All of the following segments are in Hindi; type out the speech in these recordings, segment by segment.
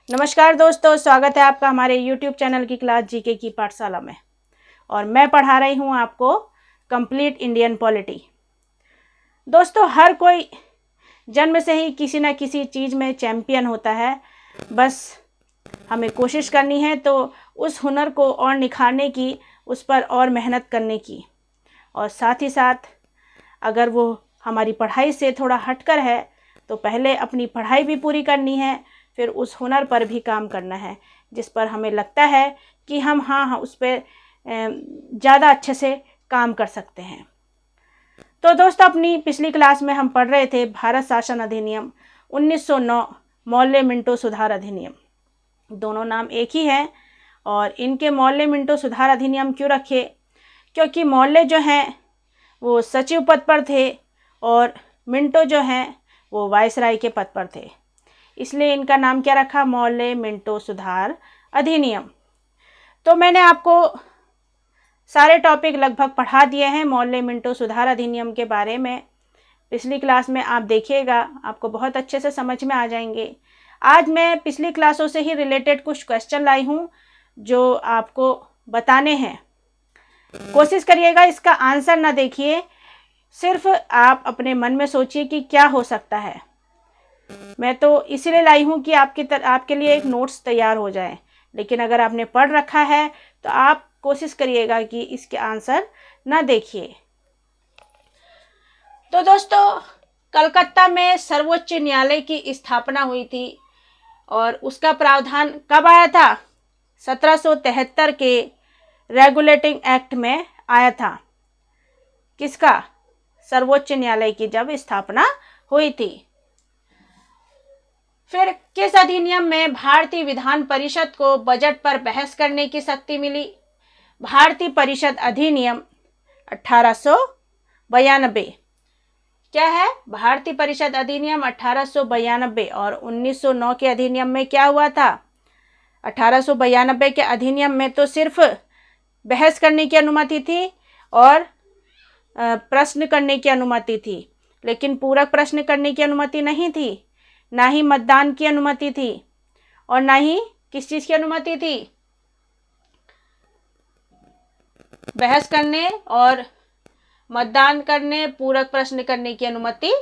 नमस्कार दोस्तों, स्वागत है आपका हमारे YouTube चैनल की क्लास जीके की पाठशाला में। और मैं पढ़ा रही हूँ आपको कंप्लीट इंडियन पॉलिटी। दोस्तों, हर कोई जन्म से ही किसी न किसी चीज़ में चैम्पियन होता है। बस हमें कोशिश करनी है तो उस हुनर को और निखारने की, उस पर और मेहनत करने की। और साथ ही साथ अगर वो हमारी पढ़ाई से थोड़ा हटकर है तो पहले अपनी पढ़ाई भी पूरी करनी है, फिर उस हुनर पर भी काम करना है जिस पर हमें लगता है कि हम उस पर ज़्यादा अच्छे से काम कर सकते हैं। तो दोस्तों, अपनी पिछली क्लास में हम पढ़ रहे थे भारत शासन अधिनियम 1909, मौर्य मिंटो सुधार अधिनियम। दोनों नाम एक ही हैं और इनके मौर्य मिंटो सुधार अधिनियम क्यों रखे? क्योंकि मौर्य जो हैं वो सचिव पद पर थे और मिंटो जो हैं वो वायसराय के पद पर थे, इसलिए इनका नाम क्या रखा? मौर्य मिंटो सुधार अधिनियम। तो मैंने आपको सारे टॉपिक लगभग पढ़ा दिए हैं मौर्य मिंटो सुधार अधिनियम के बारे में। पिछली क्लास में आप देखिएगा, आपको बहुत अच्छे से समझ में आ जाएंगे। आज मैं पिछली क्लासों से ही रिलेटेड कुछ क्वेश्चन लाई हूँ जो आपको बताने हैं। कोशिश करिएगा इसका आंसर ना देखिए, सिर्फ आप अपने मन में सोचिए कि क्या हो सकता है। मैं तो इसीलिए लाई हूँ कि आपके लिए एक नोट्स तैयार हो जाए। लेकिन अगर आपने पढ़ रखा है तो आप कोशिश करिएगा कि इसके आंसर ना देखिए। तो दोस्तों, कलकत्ता में सर्वोच्च न्यायालय की स्थापना हुई थी और उसका प्रावधान कब आया था? 1773 के रेगुलेटिंग एक्ट में आया था। किसका? सर्वोच्च न्यायालय की जब स्थापना हुई थी। फिर किस अधिनियम में भारतीय विधान परिषद को बजट पर बहस करने की शक्ति मिली? भारतीय परिषद अधिनियम 1892। क्या है? भारतीय परिषद अधिनियम 1892। और 1909 के अधिनियम में क्या हुआ था? 1892 के अधिनियम में तो सिर्फ बहस करने की अनुमति थी और प्रश्न करने की अनुमति थी, लेकिन पूरक प्रश्न करने की अनुमति नहीं थी, ना ही मतदान की अनुमति थी और ना ही किस चीज़ की अनुमति थी? बहस करने और मतदान करने, पूरक प्रश्न करने की अनुमति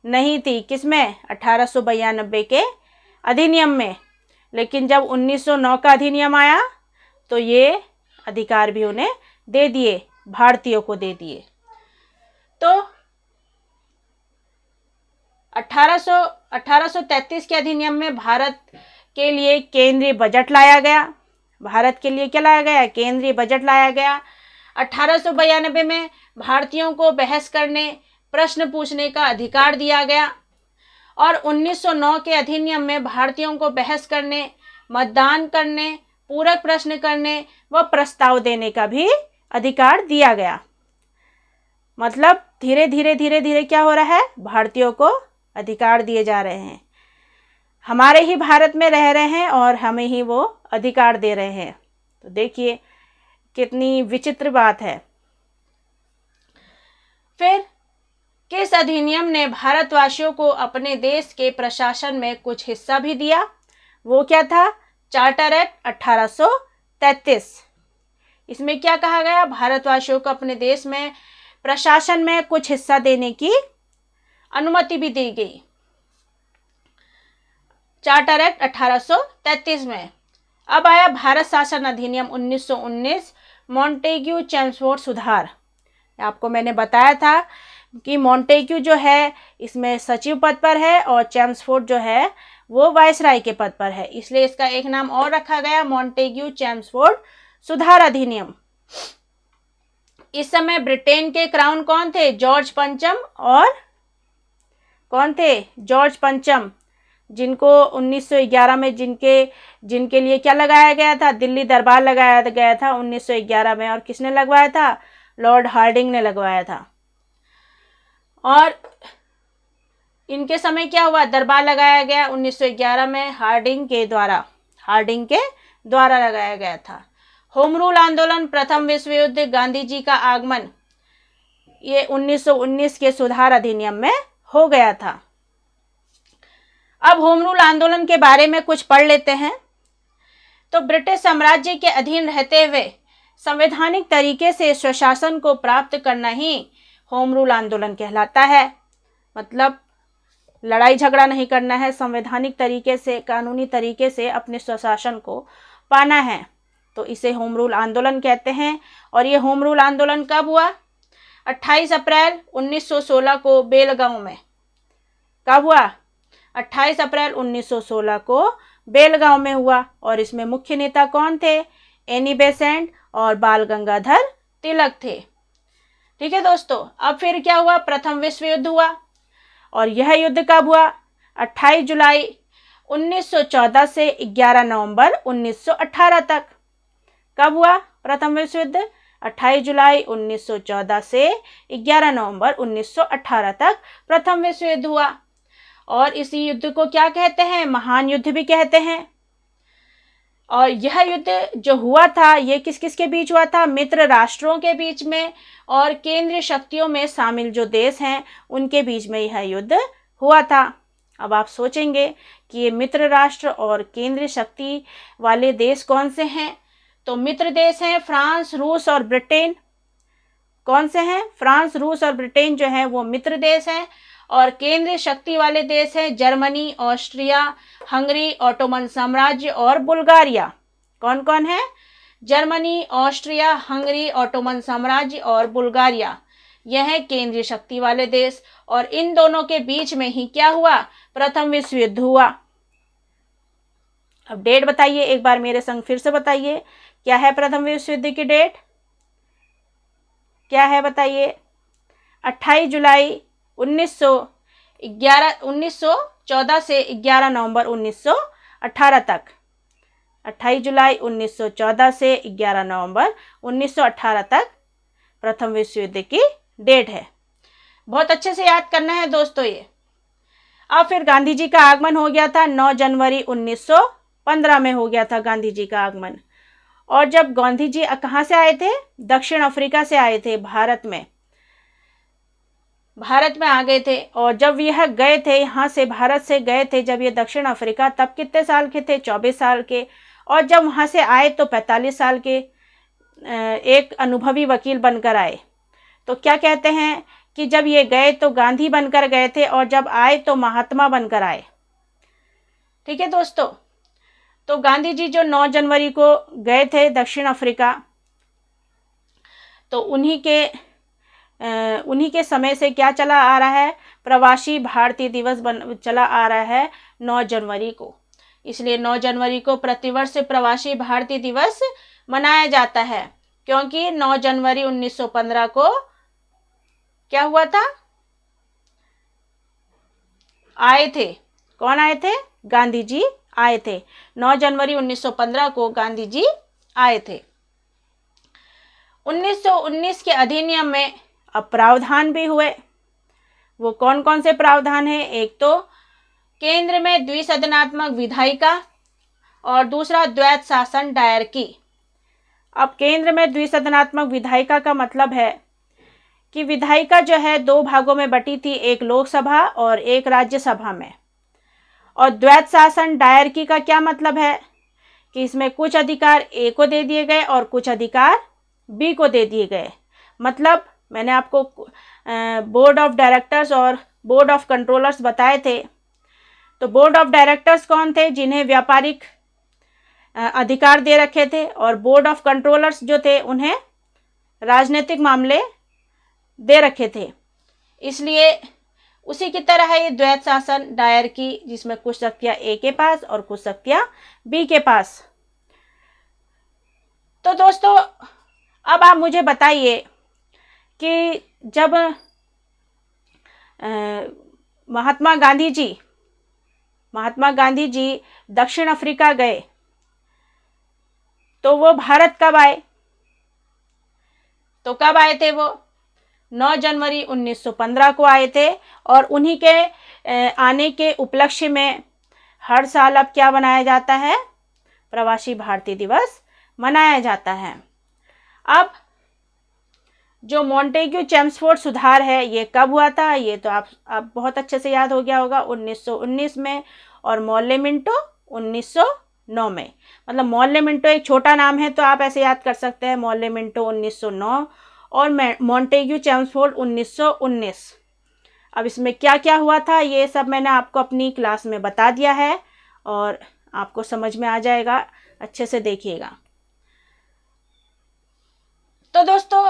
नहीं थी। किसमें? 1892 के अधिनियम में। लेकिन जब 1909 का अधिनियम आया तो ये अधिकार भी उन्हें दे दिए, भारतीयों को दे दिए। तो 1833 के अधिनियम में भारत के लिए केंद्रीय बजट लाया गया। भारत के लिए क्या लाया गया? केंद्रीय बजट लाया गया। 1892 में भारतीयों को बहस करने, प्रश्न पूछने का अधिकार दिया गया और 1909 के अधिनियम में भारतीयों को बहस करने, मतदान करने, पूरक प्रश्न करने व प्रस्ताव देने का भी अधिकार दिया गया। मतलब धीरे धीरे क्या हो रहा है? भारतीयों को अधिकार दिए जा रहे हैं। हमारे ही भारत में रह रहे हैं और हमें ही वो अधिकार दे रहे हैं। तो देखिए कितनी विचित्र बात है। फिर किस अधिनियम ने भारतवासियों को अपने देश के प्रशासन में कुछ हिस्सा भी दिया? वो क्या था? Charter act 1833। इसमें क्या कहा गया? भारतवासियों को अपने देश में प्रशासन में कुछ हिस्सा देने की अनुमति भी दी गई, चार्टर एक्ट 1833 में। अब आया भारत शासन अधिनियम 1919, मॉन्टेग्यू चेम्सफोर्ड सुधार। आपको मैंने बताया था कि मॉन्टेग्यू जो है इसमें सचिव पद पर है और चेम्सफोर्ड जो है वो वायसराय के पद पर है, इसलिए इसका एक नाम और रखा गया, मॉन्टेग्यू चेम्सफोर्ड सुधार अधिनियम। इस समय ब्रिटेन के क्राउन कौन थे? जॉर्ज पंचम। और कौन थे? जॉर्ज पंचम, जिनको 1911 में जिनके लिए क्या लगाया गया था? दिल्ली दरबार लगाया गया था 1911 में। और किसने लगवाया था? लॉर्ड हार्डिंग ने लगवाया था। और इनके समय क्या हुआ? दरबार लगाया गया 1911 में हार्डिंग के द्वारा लगाया गया था। होम रूल आंदोलन, प्रथम विश्व युद्ध, गांधी जी का आगमन, ये 1919 के सुधार अधिनियम में हो गया था। अब होम रूल आंदोलन के बारे में कुछ पढ़ लेते हैं। तो ब्रिटिश साम्राज्य के अधीन रहते हुए संवैधानिक तरीके से स्वशासन को प्राप्त करना ही होम रूल आंदोलन कहलाता है। मतलब लड़ाई झगड़ा नहीं करना है, संवैधानिक तरीके से, कानूनी तरीके से अपने स्वशासन को पाना है, तो इसे होम रूल आंदोलन कहते हैं। और ये होम रूल आंदोलन कब हुआ? 28 अप्रैल 1916 को बेलगांव में। कब हुआ? 28 अप्रैल 1916 को बेलगांव में हुआ। और इसमें मुख्य नेता कौन थे? एनी बेसेंट और बाल गंगाधर तिलक थे। ठीक है दोस्तों, अब फिर क्या हुआ? प्रथम विश्व युद्ध हुआ। और यह युद्ध कब हुआ? 28 जुलाई 1914 से 11 नवंबर 1918 तक। कब हुआ प्रथम विश्व युद्ध? 28 जुलाई 1914 से 11 नवंबर 1918 तक प्रथम विश्व युद्ध हुआ। और इसी युद्ध को क्या कहते हैं? महान युद्ध भी कहते हैं। और यह युद्ध जो हुआ था, ये किस किस के बीच हुआ था? मित्र राष्ट्रों के बीच में और केंद्रीय शक्तियों में शामिल जो देश हैं उनके बीच में यह युद्ध हुआ था। अब आप सोचेंगे कि ये मित्र राष्ट्र और केंद्रीय शक्ति वाले देश कौन से हैं? तो मित्र देश हैं फ्रांस, रूस और ब्रिटेन। कौन से हैं? फ्रांस, रूस और ब्रिटेन जो हैं वो मित्र देश हैं। और केंद्रीय शक्ति वाले देश हैं जर्मनी, ऑस्ट्रिया, हंगरी, ऑटोमन साम्राज्य और बुल्गारिया। कौन कौन है? जर्मनी, ऑस्ट्रिया, हंगरी, ऑटोमन साम्राज्य और बुल्गारिया। यह है केंद्रीय शक्ति वाले देश। और इन दोनों के बीच में ही क्या हुआ? प्रथम विश्व युद्ध हुआ। अब डेट बताइए, एक बार मेरे संग फिर से बताइए, क्या है प्रथम विश्व युद्ध की डेट? क्या है बताइए? 28 जुलाई 1914 से 11 नवंबर 1918 तक। 28 जुलाई 1914 से 11 नवंबर 1918 तक प्रथम विश्व युद्ध की डेट है। बहुत अच्छे से याद करना है दोस्तों ये। अब फिर गांधी जी का आगमन हो गया था 9 जनवरी 1915 में हो गया था गांधी जी का आगमन। और जब गांधी जी कहाँ से आए थे? दक्षिण अफ्रीका से आए थे, भारत में आ गए थे। और जब यह गए थे, यहाँ से भारत से गए थे जब ये दक्षिण अफ्रीका, तब कितने साल के थे? 24 साल के। और जब वहाँ से आए तो 45 साल के एक अनुभवी वकील बनकर आए। तो क्या कहते हैं कि जब ये गए तो गांधी बनकर गए थे और जब आए तो महात्मा बनकर आए। ठीक है दोस्तों, तो गांधी जी जो 9 जनवरी को गए थे दक्षिण अफ्रीका, तो उन्हीं के समय से क्या चला आ रहा है? प्रवासी भारतीय दिवस चला आ रहा है 9 जनवरी को। इसलिए 9 जनवरी को प्रतिवर्ष प्रवासी भारतीय दिवस मनाया जाता है, क्योंकि 9 जनवरी 1915 को क्या हुआ था? आए थे। कौन आए थे? गांधी जी आए थे। 9 जनवरी 1915 को गांधी जी आए थे। 1919 के अधिनियम में अब प्रावधान भी हुए। वो कौन कौन से प्रावधान हैं? एक तो केंद्र में द्विसदनात्मक विधायिका और दूसरा द्वैत शासन दायर की। अब केंद्र में द्विसदनात्मक विधायिका का मतलब है कि विधायिका जो है 2 भागों में बटी थी, एक लोकसभा और एक राज्यसभा में। और द्वैत शासन दायरकी का क्या मतलब है कि इसमें कुछ अधिकार ए को दे दिए गए और कुछ अधिकार बी को दे दिए गए। मतलब मैंने आपको बोर्ड ऑफ डायरेक्टर्स और बोर्ड ऑफ कंट्रोलर्स बताए थे। तो बोर्ड ऑफ डायरेक्टर्स कौन थे? जिन्हें व्यापारिक अधिकार दे रखे थे। और बोर्ड ऑफ कंट्रोलर्स जो थे उन्हें राजनीतिक मामले दे रखे थे। इसलिए उसी की तरह है ये द्वैत शासन दायर की, जिसमें कुछ शक्तियां ए के पास और कुछ शक्तियां बी के पास। तो दोस्तों अब आप मुझे बताइए कि जब महात्मा गांधी जी दक्षिण अफ्रीका गए तो वो भारत कब आए? तो कब आए थे वो? 9 जनवरी 1915 को आए थे। और उन्हीं के आने के उपलक्ष्य में हर साल अब क्या मनाया जाता है? प्रवासी भारतीय दिवस मनाया जाता है। अब जो मॉन्टेग्यू चेम्सफोर्ड सुधार है ये कब हुआ था? ये तो आप बहुत अच्छे से याद हो गया होगा, 1919 में। और मोर्ले मिंटो 1909 में। मतलब मोर्ले मिंटो एक छोटा नाम है तो आप ऐसे याद कर सकते हैं, मोर्ले मिंटो 1909 और मॉन्टेग्यू चेम्सफोर्ड 1919। अब इसमें क्या क्या हुआ था ये सब मैंने आपको अपनी क्लास में बता दिया है और आपको समझ में आ जाएगा, अच्छे से देखिएगा। तो दोस्तों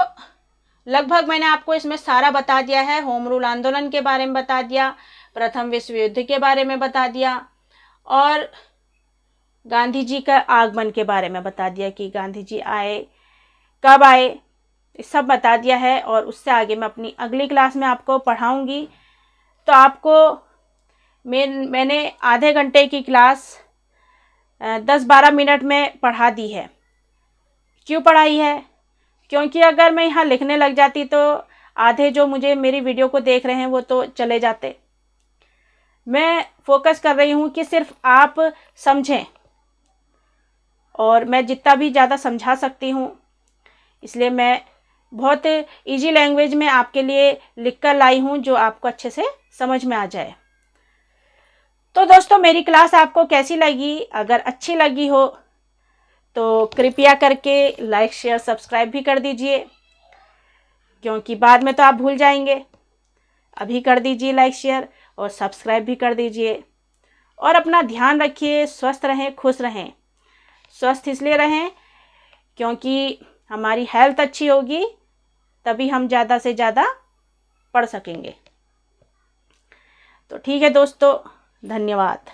लगभग मैंने आपको इसमें सारा बता दिया है। होम रूल आंदोलन के बारे में बता दिया, प्रथम विश्व युद्ध के बारे में बता दिया और गांधी जी का आगमन के बारे में बता दिया कि गांधी जी आए, कब आए, ये सब बता दिया है। और उससे आगे मैं अपनी अगली क्लास में आपको पढ़ाऊंगी। तो आपको मैंने आधे घंटे की क्लास 10-12 मिनट में पढ़ा दी है। क्यों पढ़ाई है? क्योंकि अगर मैं यहाँ लिखने लग जाती तो आधे जो मुझे मेरी वीडियो को देख रहे हैं वो तो चले जाते। मैं फोकस कर रही हूँ कि सिर्फ आप समझें और मैं जितना भी ज़्यादा समझा सकती हूँ, इसलिए मैं बहुत इजी लैंग्वेज में आपके लिए लिख कर लाई हूँ जो आपको अच्छे से समझ में आ जाए। तो दोस्तों मेरी क्लास आपको कैसी लगी? अगर अच्छी लगी हो तो कृपया करके लाइक शेयर सब्सक्राइब भी कर दीजिए, क्योंकि बाद में तो आप भूल जाएंगे। अभी कर दीजिए लाइक शेयर और सब्सक्राइब भी कर दीजिए। और अपना ध्यान रखिए, स्वस्थ रहें, खुश रहें। स्वस्थ इसलिए रहें क्योंकि हमारी हेल्थ अच्छी होगी तभी हम ज़्यादा से ज़्यादा पढ़ सकेंगे। तो ठीक है दोस्तों, धन्यवाद।